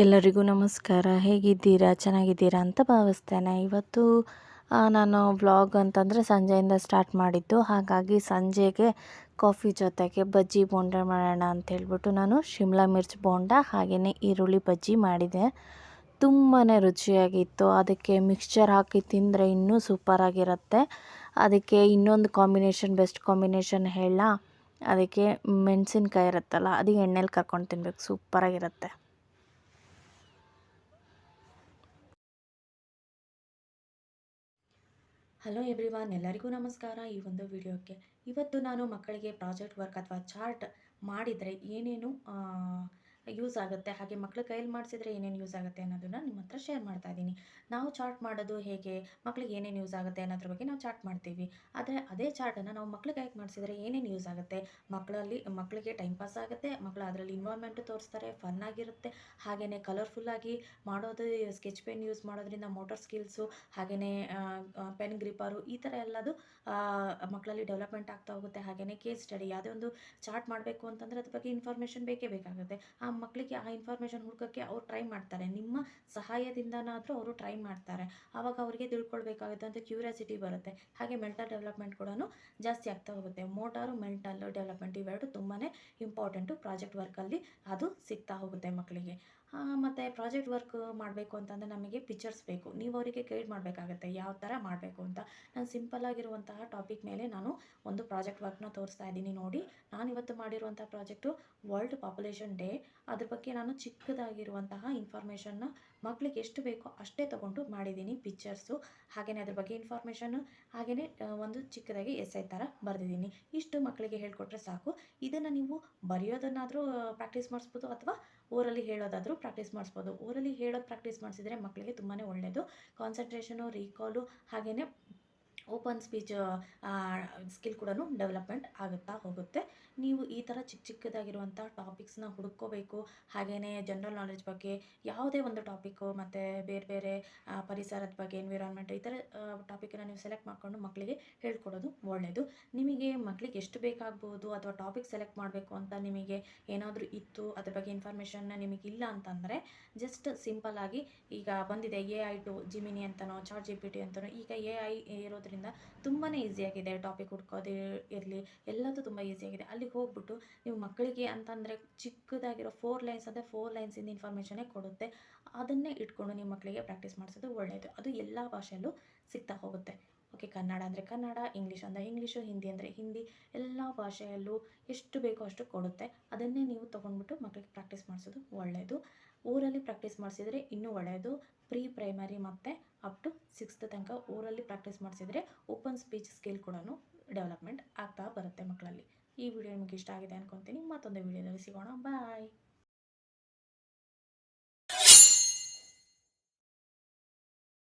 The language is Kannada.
ಎಲ್ಲರಿಗೂ ನಮಸ್ಕಾರ. ಹೇಗಿದ್ದೀರಾ? ಚೆನ್ನಾಗಿದ್ದೀರಾ ಅಂತ ಭಾವಿಸ್ತೇನೆ. ಇವತ್ತು ನಾನು ವ್ಲಾಗ್ ಅಂತಂದರೆ ಸಂಜೆಯಿಂದ ಸ್ಟಾರ್ಟ್ ಮಾಡಿದ್ದು. ಹಾಗಾಗಿ ಸಂಜೆಗೆ ಕಾಫಿ ಜೊತೆಗೆ ಬಜ್ಜಿ ಬೋಂಡ ಮಾಡೋಣ ಅಂತ ಹೇಳ್ಬಿಟ್ಟು ನಾನು ಶಿಮ್ಲಾ ಮಿರ್ಚ್ ಬೋಂಡ ಹಾಗೆಯೇ ಈರುಳ್ಳಿ ಬಜ್ಜಿ ಮಾಡಿದೆ. ತುಂಬಾ ರುಚಿಯಾಗಿತ್ತು. ಅದಕ್ಕೆ ಮಿಕ್ಸ್ಚರ್ ಹಾಕಿ ತಿಂದರೆ ಇನ್ನೂ ಸೂಪರಾಗಿರುತ್ತೆ. ಅದಕ್ಕೆ ಇನ್ನೊಂದು ಕಾಂಬಿನೇಷನ್, ಬೆಸ್ಟ್ ಕಾಂಬಿನೇಷನ್ ಹೇಳ, ಅದಕ್ಕೆ ಮೆಣಸಿನ್ಕಾಯಿ ಇರುತ್ತಲ್ಲ, ಅದು ಎಣ್ಣೆಲಿ ಕರ್ಕೊಂಡು ತಿನ್ಬೇಕು, ಸೂಪರಾಗಿರುತ್ತೆ. ಹಲೋ ಎವ್ರಿವಾನ್, ಎಲ್ಲರಿಗೂ ನಮಸ್ಕಾರ. ಈ ಒಂದು ವಿಡಿಯೋಕ್ಕೆ ಇವತ್ತು ನಾನು ಮಕ್ಕಳಿಗೆ ಪ್ರಾಜೆಕ್ಟ್ ವರ್ಕ್ ಅಥವಾ ಚಾರ್ಟ್ ಮಾಡಿದರೆ ಏನೇನು ಯೂಸ್ ಆಗುತ್ತೆ, ಹಾಗೆ ಮಕ್ಕಳ ಕೈಯಲ್ಲಿ ಮಾಡಿಸಿದ್ರೆ ಏನೇನು ಯೂಸ್ ಆಗುತ್ತೆ ಅನ್ನೋದನ್ನು ನಿಮ್ಮ ಹತ್ರ ಶೇರ್ ಮಾಡ್ತಾ ಇದ್ದೀನಿ. ನಾವು ಚಾರ್ಟ್ ಮಾಡೋದು ಹೇಗೆ, ಮಕ್ಕಳಿಗೆ ಏನೇನು ಯೂಸ್ ಆಗುತ್ತೆ ಅನ್ನೋದ್ರ ಬಗ್ಗೆ ನಾವು ಚಾರ್ಟ್ ಮಾಡ್ತೀವಿ. ಆದರೆ ಅದೇ ಚಾರ್ಟನ್ನು ನಾವು ಮಕ್ಕಳ ಕೈಗೆ ಮಾಡಿಸಿದ್ರೆ ಏನೇನು ಯೂಸ್ ಆಗುತ್ತೆ, ಮಕ್ಕಳಿಗೆ ಟೈಮ್ ಪಾಸ್ ಆಗುತ್ತೆ, ಮಕ್ಕಳು ಅದರಲ್ಲಿ ಇನ್ವಾಲ್ವ್ಮೆಂಟ್ ತೋರಿಸ್ತಾರೆ, ಫನ್ ಆಗಿರುತ್ತೆ. ಹಾಗೆಯೇ ಕಲರ್ಫುಲ್ಲಾಗಿ ಮಾಡೋದು, ಸ್ಕೆಚ್ ಪೆನ್ ಯೂಸ್ ಮಾಡೋದ್ರಿಂದ ಮೋಟರ್ ಸ್ಕಿಲ್ಸು, ಹಾಗೆಯೇ ಪೆನ್ ಗ್ರಿಪ್ಪರು, ಈ ಥರ ಎಲ್ಲದು ಮಕ್ಕಳಲ್ಲಿ ಡೆವಲಪ್ಮೆಂಟ್ ಆಗ್ತಾ ಹೋಗುತ್ತೆ. ಹಾಗೆಯೇ ಕೇಸ್ ಸ್ಟಡಿ, ಯಾವುದೇ ಒಂದು ಚಾರ್ಟ್ ಮಾಡಬೇಕು ಅಂತಂದರೆ ಅದ್ರ ಬಗ್ಗೆ ಇನ್ಫಾರ್ಮೇಷನ್ ಬೇಕೇ ಬೇಕಾಗುತ್ತೆ. ಆ ಮಕ್ಕಳಿಗೆ ಆ ಇನ್ಫಾರ್ಮೇಷನ್ ಹುಡ್ಕೋಕ್ಕೆ ಅವ್ರು ಟ್ರೈ ಮಾಡ್ತಾರೆ. ನಿಮ್ಮ ಸಹಾಯದಿಂದನಾದರೂ ಅವರು ಟ್ರೈ ಮಾಡ್ತಾರೆ. ಆವಾಗ ಅವರಿಗೆ ತಿಳ್ಕೊಳ್ಬೇಕಾಗುತ್ತೆ ಅಂತ ಕ್ಯೂರಿಯಾಸಿಟಿ ಬರುತ್ತೆ. ಹಾಗೆ ಮೆಂಟಲ್ ಡೆವಲಪ್ಮೆಂಟ್ ಕೂಡ ಜಾಸ್ತಿ ಆಗ್ತಾ ಹೋಗುತ್ತೆ. ಮೋಟಾರು, ಮೆಂಟಲ್ ಡೆವಲಪ್ಮೆಂಟ್ ಇವೆರಡು ತುಂಬಾ ಇಂಪಾರ್ಟೆಂಟು ಪ್ರಾಜೆಕ್ಟ್ ವರ್ಕಲ್ಲಿ. ಅದು ಸಿಗ್ತಾ ಹೋಗುತ್ತೆ ಮಕ್ಕಳಿಗೆ. ಮತ್ತು ಪ್ರಾಜೆಕ್ಟ್ ವರ್ಕ್ ಮಾಡಬೇಕು ಅಂತಂದರೆ ನಮಗೆ ಪಿಕ್ಚರ್ಸ್ ಬೇಕು. ನೀವು ಅವರಿಗೆ ಗೈಡ್ ಮಾಡಬೇಕಾಗತ್ತೆ ಯಾವ ಥರ ಮಾಡಬೇಕು ಅಂತ. ನಾನು ಸಿಂಪಲ್ಲಾಗಿರುವಂತಹ ಟಾಪಿಕ್ ಮೇಲೆ ನಾನು ಒಂದು ಪ್ರಾಜೆಕ್ಟ್ ವರ್ಕ್ನ ತೋರಿಸ್ತಾ ಇದ್ದೀನಿ ನೋಡಿ. ನಾನಿವತ್ತು ಮಾಡಿರುವಂಥ ಪ್ರಾಜೆಕ್ಟು ವರ್ಲ್ಡ್ ಪಾಪ್ಯುಲೇಷನ್ ಡೇ. ಅದ್ರ ಬಗ್ಗೆ ನಾನು ಚಿಕ್ಕದಾಗಿರುವಂತಹ ಇನ್ಫಾರ್ಮೇಷನ್ನ ಮಕ್ಕಳಿಗೆ ಎಷ್ಟು ಬೇಕೋ ಅಷ್ಟೇ ತೊಗೊಂಡು ಮಾಡಿದ್ದೀನಿ. ಪಿಕ್ಚರ್ಸು, ಹಾಗೆಯೇ ಅದ್ರ ಬಗ್ಗೆ ಇನ್ಫಾರ್ಮೇಷನ್ನು, ಹಾಗೆಯೇ ಒಂದು ಚಿಕ್ಕದಾಗಿ ಎಸ್ಸೆ ಥರ ಬರೆದಿದ್ದೀನಿ. ಇಷ್ಟು ಮಕ್ಕಳಿಗೆ ಹೇಳ್ಕೊಟ್ರೆ ಸಾಕು. ಇದನ್ನು ನೀವು ಬರೆಯೋದನ್ನಾದರೂ ಪ್ರಾಕ್ಟೀಸ್ ಮಾಡಿಸ್ಬೋದು, ಅಥವಾ ಓರಲ್ಲಿ ಹೇಳೋದಾದರೂ ಪ್ರಾಕ್ಟೀಸ್ ಮಾಡಿಸ್ಬೋದು. ಓರಲ್ಲಿ ಹೇಳೋದು ಪ್ರಾಕ್ಟೀಸ್ ಮಾಡಿಸಿದರೆ ಮಕ್ಕಳಿಗೆ ತುಂಬಾ ಒಳ್ಳೆಯದು. ಕಾನ್ಸಂಟ್ರೇಷನು, ರೀಕಾಲು, ಹಾಗೆಯೇ ಓಪನ್ ಸ್ಪೀಚ್ ಸ್ಕಿಲ್ ಕೂಡ ಡೆವಲಪ್ಮೆಂಟ್ ಆಗುತ್ತಾ ಹೋಗುತ್ತೆ. ನೀವು ಈ ಥರ ಚಿಕ್ಕದಾಗಿರುವಂಥ ಟಾಪಿಕ್ಸ್ನ ಹುಡುಕ್ಕೋಬೇಕು. ಹಾಗೆಯೇ ಜನರಲ್ ನಾಲೆಡ್ಜ್ ಬಗ್ಗೆ ಯಾವುದೇ ಒಂದು ಟಾಪಿಕ್ಕು, ಮತ್ತು ಬೇರೆ ಬೇರೆ ಪರಿಸರದ ಬಗ್ಗೆ, ಎನ್ವಿರಾನ್ಮೆಂಟ್, ಈ ಥರ ಟಾಪಿಕನ್ನು ನೀವು ಸೆಲೆಕ್ಟ್ ಮಾಡಿಕೊಂಡು ಮಕ್ಕಳಿಗೆ ಹೇಳ್ಕೊಡೋದು ಒಳ್ಳೆಯದು. ನಿಮಗೆ ಮಕ್ಕಳಿಗೆ ಎಷ್ಟು ಬೇಕಾಗ್ಬೋದು, ಅಥವಾ ಟಾಪಿಕ್ ಸೆಲೆಕ್ಟ್ ಮಾಡಬೇಕು ಅಂತ ನಿಮಗೆ ಏನಾದರೂ ಇತ್ತು, ಅದ್ರ ಬಗ್ಗೆ ಇನ್ಫಾರ್ಮೇಷನ್ ನಿಮಗಿಲ್ಲ ಅಂತಂದರೆ ಜಸ್ಟ್ ಸಿಂಪಲ್ಲಾಗಿ ಈಗ ಬಂದಿದೆ AI ಟು ಜಿಮಿನಿ ಅಂತನೋ, ಚಾಟ್ GPT ಅಂತನೋ. ಈಗ AI ಇರೋದ್ರಿಂದ ತುಂಬಾ ಈಸಿಯಾಗಿದೆ. ಟಾಪಿಕ್ ಹುಡ್ಕೋದು ಇರಲಿ, ಎಲ್ಲದೂ ತುಂಬ ಈಸಿಯಾಗಿದೆ. ಅಲ್ಲಿಗೆ ಹೋಗ್ಬಿಟ್ಟು ನೀವು ಮಕ್ಕಳಿಗೆ ಅಂತಂದರೆ ಚಿಕ್ಕದಾಗಿರೋ 4 ಲೈನ್ಸ್ ಅಂದರೆ 4 ಲೈನ್ಸಿಂದ ಇನ್ಫಾರ್ಮೇಷನ್ನೇ ಕೊಡುತ್ತೆ. ಅದನ್ನೇ ಇಟ್ಕೊಂಡು ನಿಮ್ಮ ಮಕ್ಕಳಿಗೆ ಪ್ರಾಕ್ಟೀಸ್ ಮಾಡಿಸೋದು ಒಳ್ಳೆಯದು. ಅದು ಎಲ್ಲ ಭಾಷೆಯಲ್ಲೂ ಸಿಗ್ತಾ ಹೋಗುತ್ತೆ. ಓಕೆ, ಕನ್ನಡ ಅಂದರೆ ಕನ್ನಡ, ಇಂಗ್ಲೀಷ್ ಅಂದರೆ ಇಂಗ್ಲೀಷು, ಹಿಂದಿ ಅಂದರೆ ಹಿಂದಿ, ಎಲ್ಲ ಭಾಷೆಯಲ್ಲೂ ಎಷ್ಟು ಬೇಕೋ ಅಷ್ಟು ಕೊಡುತ್ತೆ. ಅದನ್ನೇ ನೀವು ತೊಗೊಂಡ್ಬಿಟ್ಟು ಮಕ್ಕಳಿಗೆ ಪ್ರಾಕ್ಟೀಸ್ ಮಾಡಿಸೋದು ಒಳ್ಳೆಯದು. ಊರಲ್ಲಿ ಪ್ರಾಕ್ಟೀಸ್ ಮಾಡಿಸಿದರೆ ಇನ್ನೂ ಒಳ್ಳೆಯದು. ಪ್ರೀ ಪ್ರೈಮರಿ ಮತ್ತು ಅಪ್ ಟು 6th ತನಕ ಊರಲ್ಲಿ ಪ್ರಾಕ್ಟೀಸ್ ಮಾಡಿಸಿದರೆ ಓಪನ್ ಸ್ಪೀಚ್ ಸ್ಕಿಲ್ ಕೂಡ ಡೆವಲಪ್ಮೆಂಟ್ ಆಗ್ತಾ ಬರುತ್ತೆ ಮಕ್ಕಳಲ್ಲಿ. ಈ ವಿಡಿಯೋ ನಿಮಗೆ ಇಷ್ಟ ಆಗಿದೆ ಅಂದ್ಕೊತೀನಿ. ಮತ್ತೊಂದು ವಿಡಿಯೋದಲ್ಲಿ ಸಿಗೋಣ. ಬಾಯ್.